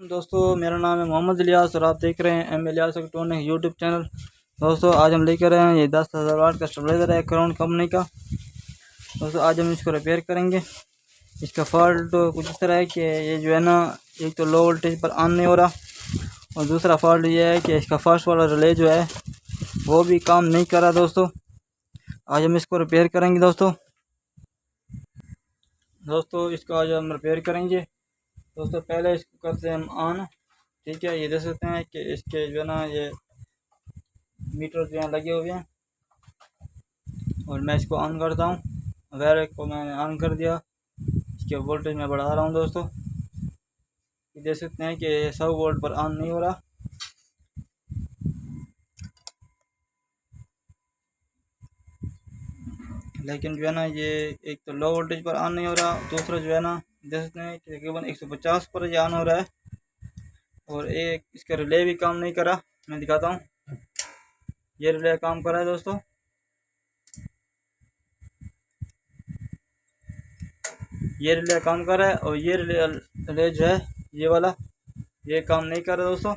दोस्तों मेरा नाम है मोहम्मद इलियास और आप देख रहे हैं M Ilyas electronic YouTube channel. दोस्तों आज हम लेकर आए हैं ये 10,000 वाट का स्टेबलाइज़र है क्राउन कंपनी का। दोस्तों आज हम इसको रिपेयर करेंगे। इसका फॉल्ट कुछ इस तरह है कि ये जो है ना, एक तो लो वोल्टेज पर ऑन नहीं हो रहा और दूसरा फॉल्ट ये है कि इसका फर्स्ट वाला रिले जो है वो भी काम नहीं कर रहा। दोस्तों आज हम इसको रिपेयर करेंगे। दोस्तों इसको आज हम रिपेयर करेंगे। दोस्तों पहले इसको करते हैं हम ऑन। ठीक है, ये देख सकते हैं कि इसके जो है ना ये मीटर जो है लगे हुए हैं और मैं इसको ऑन करता हूँ। वायर को मैंने ऑन कर दिया, इसके वोल्टेज मैं बढ़ा रहा हूँ। दोस्तों ये देख सकते हैं कि 100 वोल्ट पर ऑन नहीं हो रहा। लेकिन जो है ना ये एक तो लो वोल्टेज पर ऑन नहीं हो रहा, दूसरा जो है ना देख सकते हैं कि तकरीबन 150 पर ये ऑन हो रहा है और एक इसका रिले भी काम नहीं कर रहा। मैं दिखाता हूँ, ये रिले काम कर रहा है। दोस्तों ये रिले काम कर रहा है और ये रिले जो है ये वाला ये काम नहीं कर रहा। दोस्तों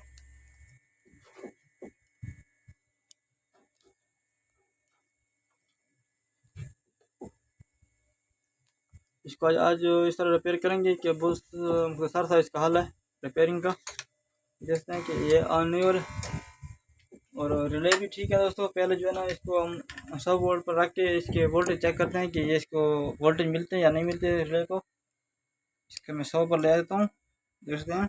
इसको आज इस तरह रिपेयर करेंगे कि बहुत मुख्तसर सा इसका हल है रिपेयरिंग का। देखते हैं कि ये ऑन नहीं हो रहा और रिले भी ठीक है। दोस्तों पहले जो है ना इसको हम 100 वोल्ट पर रख के इसके वोल्टेज चेक करते हैं कि ये इसको वोल्टेज मिलते हैं या नहीं मिलते रिले को। इसके मैं 100 पर ले देता हूँ। देखते हैं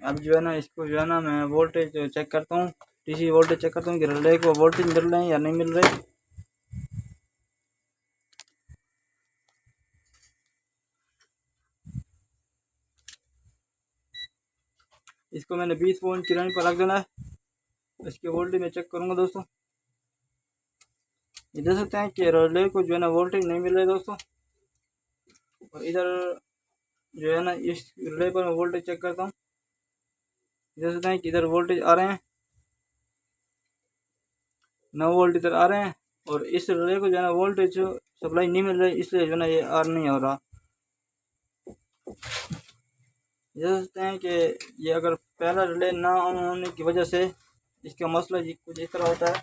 अब जो है ना इसको जो है ना मैं वोल्टेज चेक करता हूँ, डीसी वोल्टेज चेक करता हूँ कि रिले को वोल्टेज मिल रहे हैं या नहीं मिल रहे। इसको मैंने 20 वोल्ट की लाइन पर रख देना है। इसके वोल्टेज मैं चेक करूँगा। दोस्तों ये देख सकते हैं कि रिले को जो है ना वोल्टेज नहीं मिल रहा है। दोस्तों और इधर जो है ना इस रिले पर मैं वोल्टेज चेक करता हूँ। देख सकते हैं कि इधर वोल्टेज आ रहे हैं, 9 वोल्ट इधर आ रहे हैं और इस रिले को जो है ना वोल्टेज सप्लाई नहीं मिल रही, इसलिए जो है ना ये ऑन नहीं हो रहा। देख सकते हैं कि ये अगर पहला रिले ना ऑन होने की वजह से इसका मसला जी कुछ इस तरह होता है।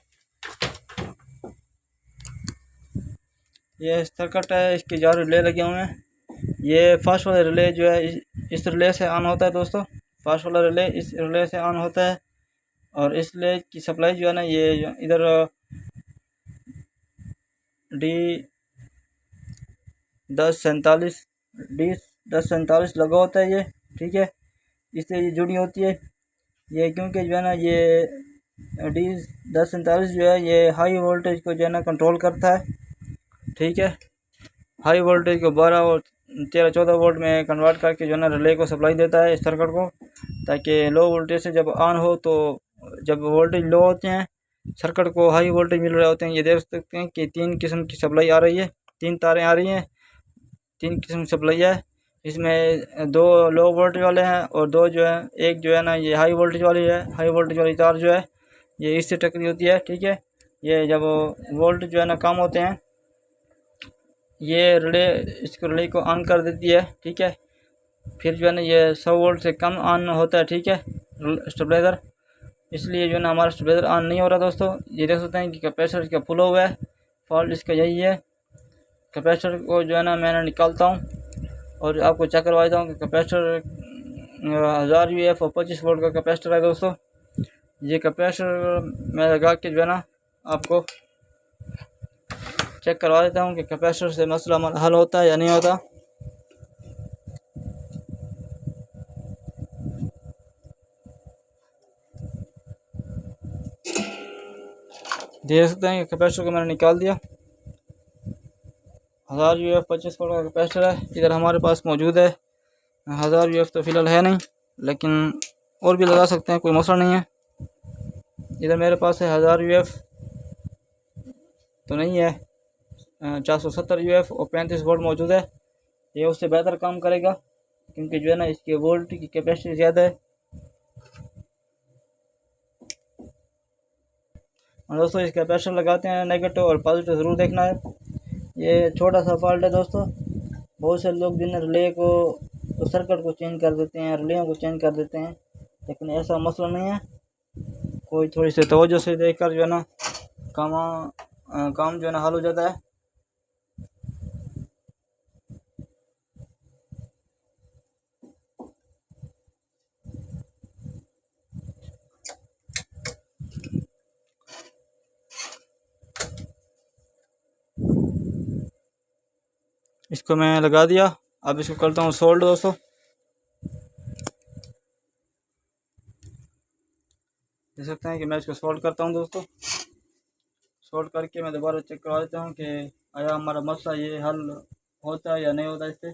ये सर्किट है, इसके 4 रिले लगे हुए हैं। ये फर्स्ट वाला रिले जो है इस रिले से ऑन होता है। दोस्तों फर्स्ट वाला रिले इस रिले से ऑन होता है और इस रिले की सप्लाई जो है ना ये इधर D1047 लगा होता है ये। ठीक है, इससे ये जुड़ी होती है ये, क्योंकि जो है ना ये D1047 जो है ये हाई वोल्टेज को जो है ना कंट्रोल करता है। ठीक है, हाई वोल्टेज को 12 और 13-14 वोल्ट में कन्वर्ट करके जो है ना रिले को सप्लाई देता है इस सर्किट को, ताकि लो वोल्टेज से जब ऑन हो तो जब वोल्टेज लो होते हैं सर्किट को हाई वोल्टेज मिल रहे होते हैं। ये देख सकते हैं कि 3 किस्म की सप्लाई आ रही है, 3 तारें आ रही हैं, 3 किस्म की सप्लाई है। इसमें 2 लो वोल्टेज वाले हैं और 2 जो है एक जो है ना ये हाई वोल्टेज वाली है। हाई वोल्टेज वाली तार जो है ये इससे टकरी होती है। ठीक है, ये जब वोल्टेज जो है ना कम होते हैं ये रिले इसको रिले को ऑन कर देती है। ठीक है, फिर जो है ना ये 100 वोल्ट से कम ऑन होता है। ठीक है स्टेबलाइज़र, इसलिए जो है ना हमारा स्टेबलाइज़र ऑन नहीं हो रहा। दोस्तों ये देख सकते हैं कि कैपेसिटर इसका फुल हुआ है, फॉल्ट इसका यही है। कैपेसिटर को जो है ना मैंने निकालता हूँ और आपको चेक करवाता हूँ कि कैपेसिटर 1000 UF और 25 वोल्ट का कैपेसिटर है। दोस्तों ये कैपेसिटर मैं लगा के जो है ना आपको चेक करवा देता हूँ कि कैपेसिटर से मसला हमारा हल होता है या नहीं होता। देख सकते हैं कि कैपेसिटर को मैंने निकाल दिया। 1000 UF 25 वोल्ट का कैपेसिटर है, इधर हमारे पास मौजूद है। 1000 UF तो फ़िलहाल है नहीं, लेकिन और भी लगा सकते हैं, कोई मसला नहीं है। इधर मेरे पास है 1000 UF तो नहीं है, 470 UF और 35 वोल्ट मौजूद है। ये उससे बेहतर काम करेगा क्योंकि जो है ना इसके वोल्ट की कैपेसिटी ज़्यादा है। और दोस्तों इस कैपेसिटर लगाते हैं नेगेटिव और पॉजिटिव ज़रूर देखना है। ये छोटा सा फॉल्ट है दोस्तों, बहुत से लोग जिन रिले को तो सर्किट को चेंज कर देते हैं, रिलेयों को चेंज कर देते हैं। लेकिन ऐसा मसला नहीं है, कोई थोड़ी सी तवज्जो से देखकर जो है ना काम जो है ना हल हो जाता है। इसको मैं लगा दिया, अब इसको करता हूँ सोल्ड दोस्तों। देख सकते हैं कि मैं इसको सोल्ड करता हूँ दोस्तों। सोल्ड करके मैं दोबारा चेक करवा देता हूँ कि आया हमारा मसला ये हल होता है या नहीं होता इससे।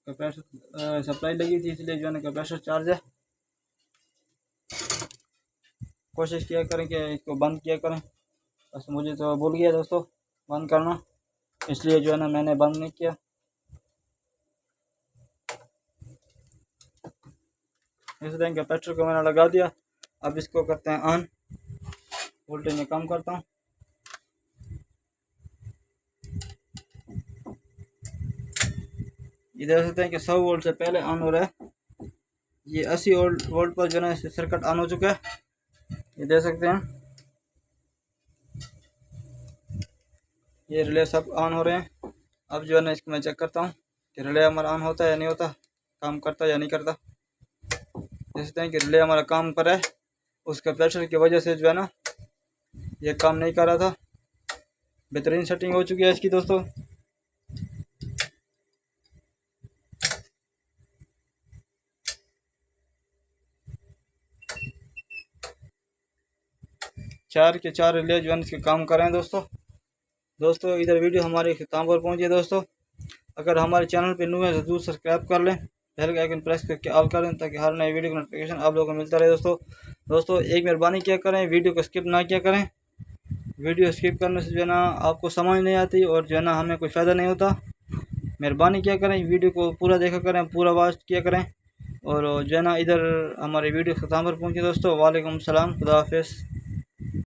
कंप्रेसर सप्लाई लगी थी इसलिए जो है ना कंप्रेसर चार्ज है। कोशिश किया करें कि इसको बंद किया करें, बस मुझे तो भूल गया दोस्तों बंद करना, इसलिए जो है ना मैंने बंद नहीं किया। इस तरह के पेट्रोल को मैंने लगा दिया। अब इसको करते हैं ऑन, वोल्टेज में कम करता हूँ। ये देख सकते हैं कि 100 वोल्ट से पहले ऑन हो रहा है। ये 80 वोल्ट पर जो है सर्किट ऑन हो चुका है, ये देख सकते हैं। ये रिले सब ऑन हो रहे हैं। अब जो है ना इसको मैं चेक करता हूँ कि रिले हमारा ऑन होता है या नहीं होता, काम करता है या नहीं करता। देख सकते हैं कि रिले हमारा काम कर रहा है, उसका प्रेशर की वजह से जो है ना ये काम नहीं कर रहा था। बेहतरीन सेटिंग हो चुकी है इसकी दोस्तों। चार के चार रिले जो है इसके काम कर रहे हैं दोस्तों। इधर वीडियो हमारे ख़त्म पर पहुंची है दोस्तों। अगर हमारे चैनल पे न्यू है तो जरूर सब्सक्राइब कर लें, बेल का आइकन प्रेस करके ऑल कर लें ताकि हर नए वीडियो का नोटिफिकेशन आप लोगों को मिलता रहे दोस्तों। एक मेहरबानी क्या करें, वीडियो को स्किप ना किया करें। वीडियो स्किप करने से जो है ना आपको समझ नहीं आती और जो है ना हमें कोई फ़ायदा नहीं होता। मेहरबानी क्या करें, वीडियो को पूरा देखा करें, पूरा वॉच किया करें। और जो है ना इधर हमारी वीडियो ख़त्म पर पहुँची दोस्तों। वालेकुम सलाम, खुदा हाफिज़।